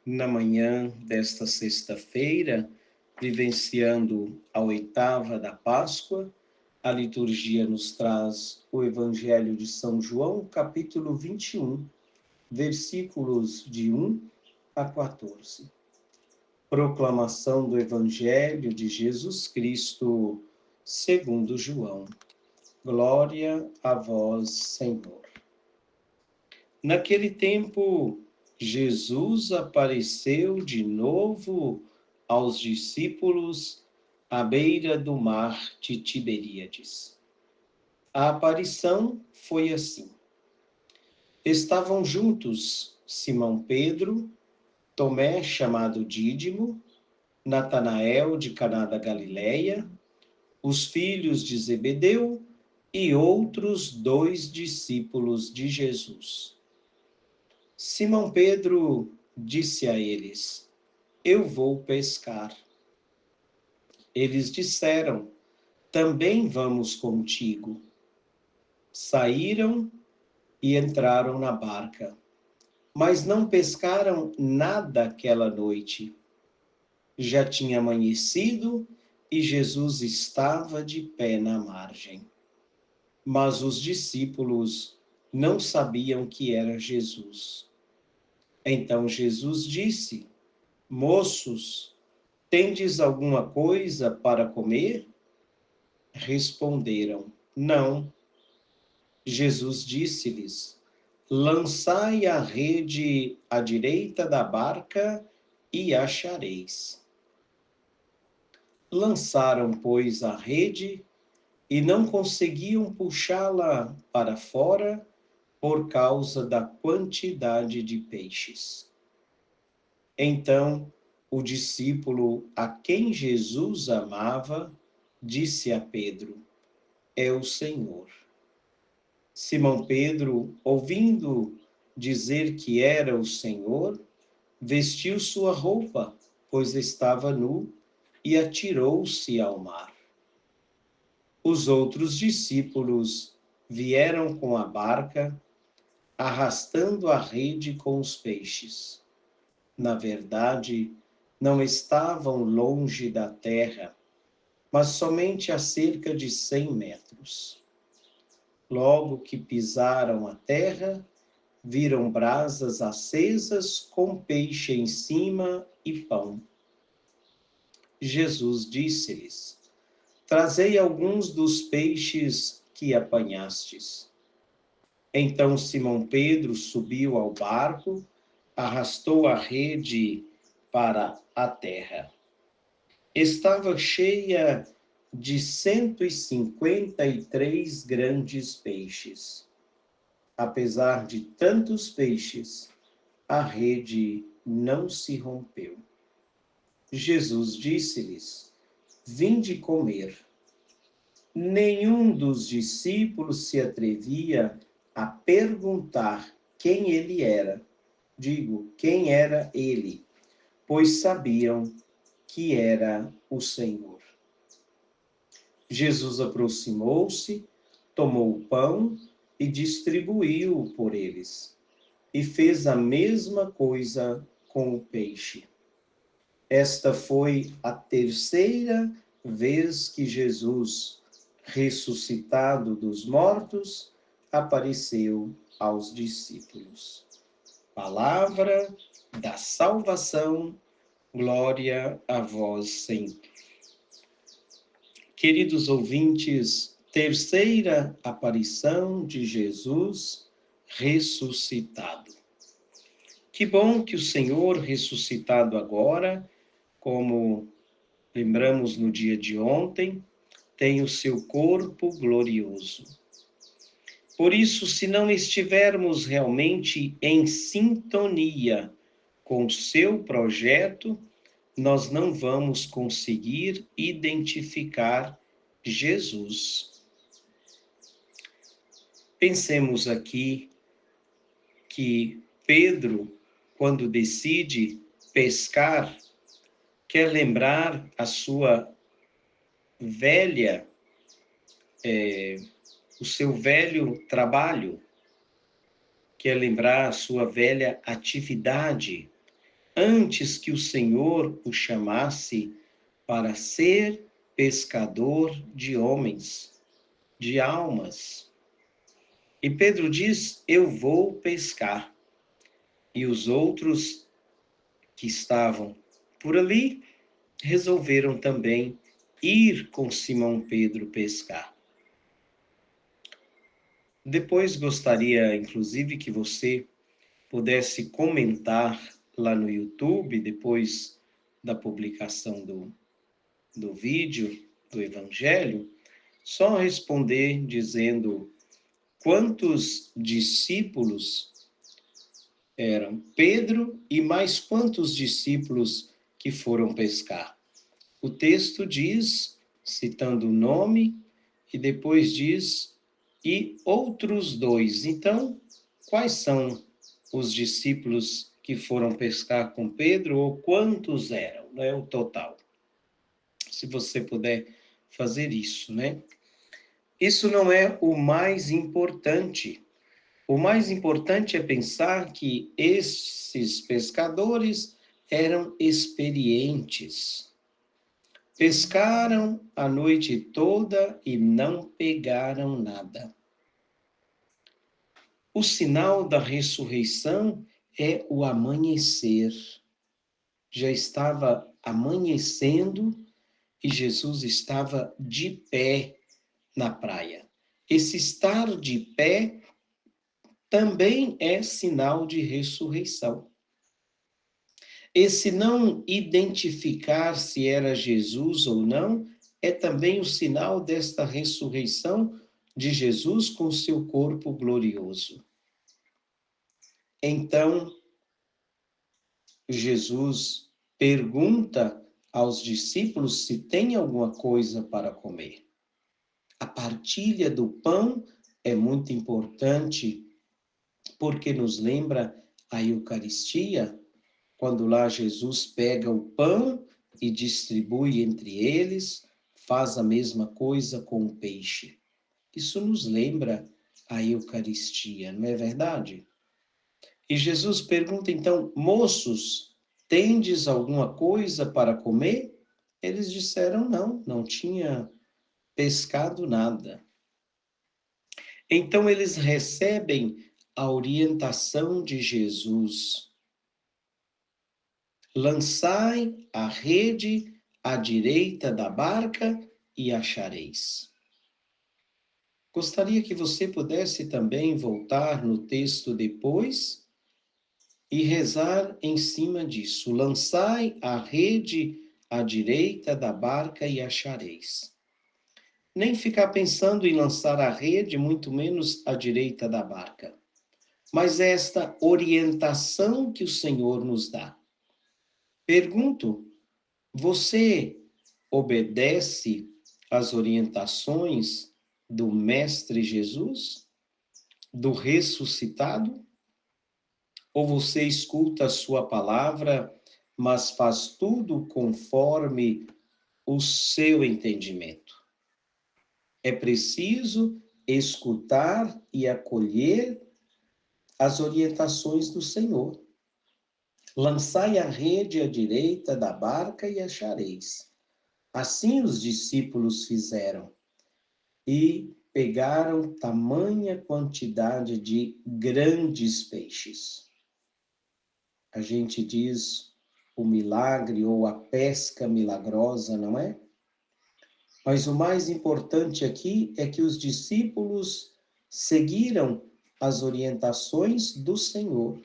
Na manhã desta sexta-feira, vivenciando a oitava da Páscoa, a liturgia nos traz o Evangelho de São João, capítulo 21, versículos de 1 a 14. Proclamação do Evangelho de Jesus Cristo, segundo João. Glória a vós, Senhor. Naquele tempo, Jesus apareceu de novo aos discípulos à beira do mar de Tiberíades. A aparição foi assim. Estavam juntos Simão Pedro, Tomé, chamado Dídimo, Natanael de Caná da Galileia, os filhos de Zebedeu e outros 2 discípulos de Jesus. Simão Pedro disse a eles: Eu vou pescar. Eles disseram: Também vamos contigo. Saíram e entraram na barca, mas não pescaram nada aquela noite. Já tinha amanhecido e Jesus estava de pé na margem. Mas os discípulos não sabiam que era Jesus. Então Jesus disse: Moços, tendes alguma coisa para comer? Responderam: Não. Jesus disse-lhes: Lançai a rede à direita da barca e achareis. Lançaram, pois, a rede e não conseguiam puxá-la para fora por causa da quantidade de peixes. Então, o discípulo a quem Jesus amava disse a Pedro: É o Senhor. Simão Pedro, ouvindo dizer que era o Senhor, vestiu sua roupa, pois estava nu, e atirou-se ao mar. Os outros discípulos vieram com a barca, arrastando a rede com os peixes. Na verdade, não estavam longe da terra, mas somente a cerca de 100 metros. Logo que pisaram a terra, viram brasas acesas com peixe em cima e pão. Jesus disse-lhes: Trazei alguns dos peixes que apanhastes. Então Simão Pedro subiu ao barco, arrastou a rede para a terra. Estava cheia de 153 grandes peixes. Apesar de tantos peixes, a rede não se rompeu. Jesus disse-lhes: Vinde comer. Nenhum dos discípulos se atrevia a perguntar quem ele era. Digo, quem era ele, pois sabiam que era o Senhor. Jesus aproximou-se, tomou o pão e distribuiu por eles, e fez a mesma coisa com o peixe. Esta foi a terceira vez que Jesus, ressuscitado dos mortos, apareceu aos discípulos. Palavra da salvação, glória a vós, Senhor. Queridos ouvintes, terceira aparição de Jesus ressuscitado. Que bom que o Senhor ressuscitado agora, como lembramos no dia de ontem, tem o seu corpo glorioso. Por isso, se não estivermos realmente em sintonia com o seu projeto, nós não vamos conseguir identificar Jesus. Pensemos aqui que Pedro, quando decide pescar, quer lembrar a sua velha o seu velho trabalho, quer lembrar a sua velha atividade, antes que o Senhor o chamasse para ser pescador de homens, de almas. E Pedro diz: Eu vou pescar. E os outros que estavam por ali resolveram também ir com Simão Pedro pescar. Depois gostaria, inclusive, que você pudesse comentar lá no YouTube, depois da publicação do vídeo, do Evangelho, só responder dizendo quantos discípulos eram Pedro e mais quantos discípulos que foram pescar. O texto diz, citando o nome, e depois diz, e outros dois. Então, quais são os discípulos que foram pescar com Pedro, ou quantos eram, né, o total? Se você puder fazer isso, né? Isso não é o mais importante. O mais importante é pensar que esses pescadores eram experientes. Pescaram a noite toda e não pegaram nada. O sinal da ressurreição é o amanhecer. Já estava amanhecendo e Jesus estava de pé na praia. Esse estar de pé também é sinal de ressurreição. Esse não identificar se era Jesus ou não é também o sinal desta ressurreição de Jesus com seu corpo glorioso. Então, Jesus pergunta aos discípulos se tem alguma coisa para comer. A partilha do pão é muito importante porque nos lembra a Eucaristia, quando lá Jesus pega o pão e distribui entre eles, faz a mesma coisa com o peixe. Isso nos lembra a Eucaristia, não é verdade? E Jesus pergunta então, moços, tendes alguma coisa para comer? Eles disseram não, não tinha pescado nada. Então eles recebem a orientação de Jesus. Lançai a rede à direita da barca e achareis. Gostaria que você pudesse também voltar no texto depois e rezar em cima disso. Lançai a rede à direita da barca e achareis. Nem ficar pensando em lançar a rede, muito menos à direita da barca. Mas esta orientação que o Senhor nos dá. Pergunto, você obedece às orientações do Mestre Jesus, do ressuscitado? Ou você escuta a sua palavra, mas faz tudo conforme o seu entendimento? É preciso escutar e acolher as orientações do Senhor. Lançai a rede à direita da barca e achareis. Assim os discípulos fizeram e pegaram tamanha quantidade de grandes peixes. A gente diz o milagre ou a pesca milagrosa, não é? Mas o mais importante aqui é que os discípulos seguiram as orientações do Senhor.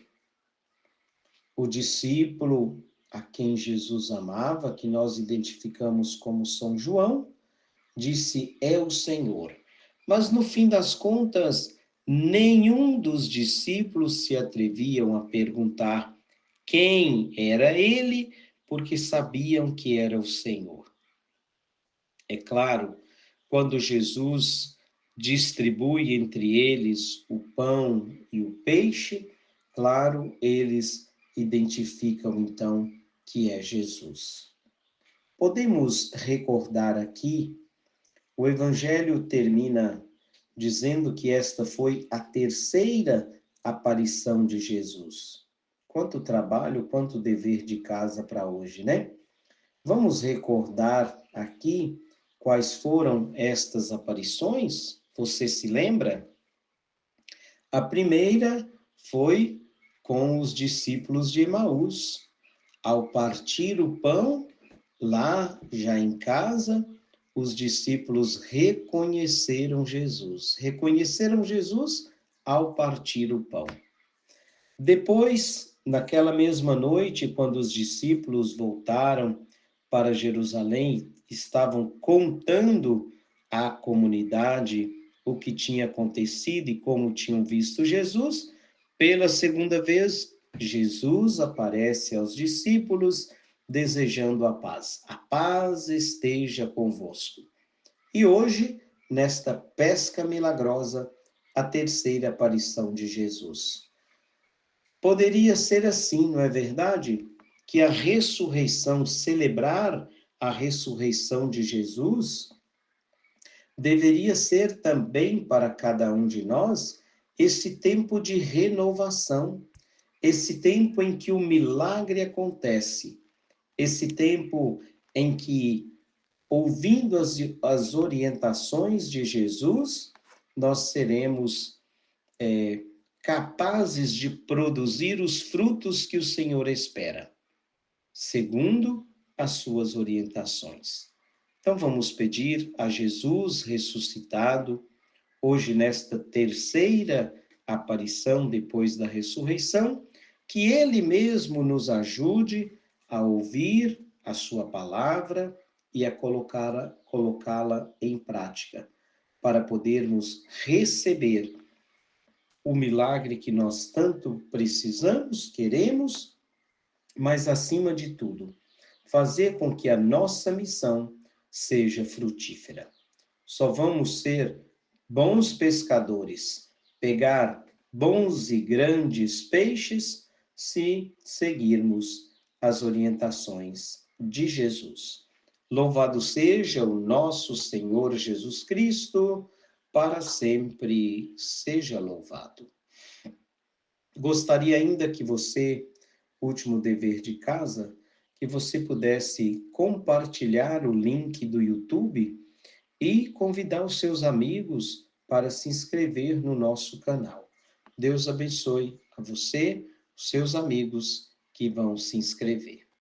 O discípulo a quem Jesus amava, que nós identificamos como São João, disse, é o Senhor. Mas no fim das contas, nenhum dos discípulos se atreviam a perguntar quem era ele, porque sabiam que era o Senhor. É claro, quando Jesus distribui entre eles o pão e o peixe, claro, eles identificam então que é Jesus. Podemos recordar aqui, o Evangelho termina dizendo que esta foi a terceira aparição de Jesus. Quanto trabalho, quanto dever de casa para hoje, né? Vamos recordar aqui quais foram estas aparições? Você se lembra? A primeira foi com os discípulos de Emaús. Ao partir o pão, lá já em casa, os discípulos reconheceram Jesus. Reconheceram Jesus ao partir o pão. Depois, naquela mesma noite, quando os discípulos voltaram para Jerusalém, estavam contando à comunidade o que tinha acontecido e como tinham visto Jesus, pela segunda vez, Jesus aparece aos discípulos desejando a paz. A paz esteja convosco. E hoje, nesta pesca milagrosa, a terceira aparição de Jesus. Poderia ser assim, não é verdade? Que a ressurreição, celebrar a ressurreição de Jesus, deveria ser também para cada um de nós esse tempo de renovação, esse tempo em que o milagre acontece, esse tempo em que, ouvindo as orientações de Jesus, nós seremos capazes de produzir os frutos que o Senhor espera, segundo as suas orientações. Então vamos pedir a Jesus ressuscitado, hoje nesta terceira aparição depois da ressurreição, que ele mesmo nos ajude a ouvir a sua palavra e a colocá-la em prática, para podermos receber o milagre que nós tanto precisamos, queremos, mas acima de tudo, fazer com que a nossa missão seja frutífera. Só vamos ser bons pescadores, pegar bons e grandes peixes, se seguirmos as orientações de Jesus. Louvado seja o nosso Senhor Jesus Cristo, para sempre seja louvado. Gostaria ainda que você, último dever de casa, que você pudesse compartilhar o link do YouTube e convidar os seus amigos para se inscrever no nosso canal. Deus abençoe a você, os seus amigos que vão se inscrever.